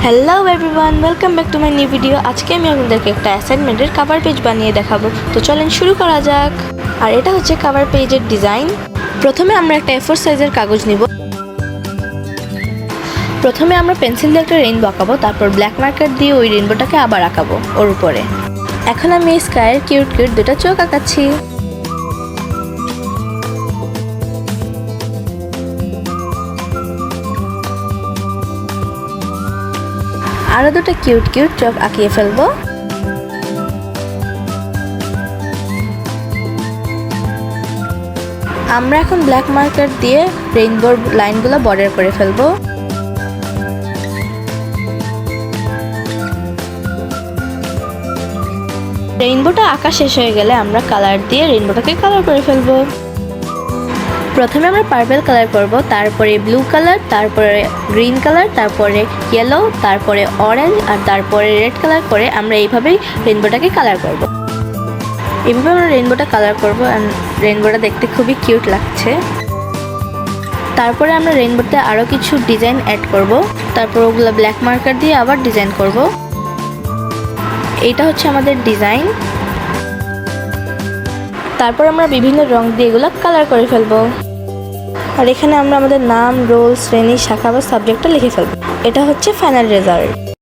Hello everyone, welcome back to my new video. আজকে আমি আপনাদেরকে একটা অ্যাসাইনমেন্টের কভার পেজ বানিয়ে দেখাবো। তো চলেন শুরু করা যাক। আর এটা হচ্ছে কভার পেজের ডিজাইন। প্রথমে আমরা একটা A4 সাইজের কাগজ নিব। প্রথমে আমরা পেন্সিল দিয়ে একটা রেইনবো আঁকাবো, তারপর ব্ল্যাক মার্কার দিয়ে ওই রেইনবোটাকে আবার আঁকাবো ওর উপরে। এখন আমি এই স্কাইয়ের কিউট কিউট দুটো চোখ আঁকাচ্ছি। আরো দুটো কিউট কিউট চোখ আঁকিয়ে ফেলবো। আমরা এখন ব্ল্যাক মার্কার দিয়ে রেইনবোর লাইনগুলো বর্ডার করে ফেলবো। রেইনবোটা আঁকা শেষ হয়ে গেলে আমরা কালার দিয়ে রেইনবোটাকে কালার করে ফেলবো। প্রথমে আমরা পার্পল কালার করব, তারপরে ব্লু কালার, তারপরে গ্রিন কালার, তারপরে ইয়েলো, তারপরে অরেঞ্জ আর তারপরে রেড কালার করে আমরা এইভাবেই রেইনবোটাকে কালার করব। এইভাবে আমরা রেইনবোটা কালার করব। রেইনবোটা দেখতে খুবই কিউট লাগছে। তারপরে আমরা রেইনবোতে আরও কিছু ডিজাইন অ্যাড করব। তারপর ওগুলো ব্ল্যাক মার্কার দিয়ে আবার ডিজাইন করব। এইটা হচ্ছে আমাদের ডিজাইন। তারপর আমরা বিভিন্ন রং দিয়ে এগুলো কালার করে ফেলবো। আর এখানে আমরা আমাদের নাম, রোল, শ্রেণী, শাখা বা সাবজেক্টটা লিখে ফেলবো। এটা হচ্ছে ফাইনাল রেজাল্ট।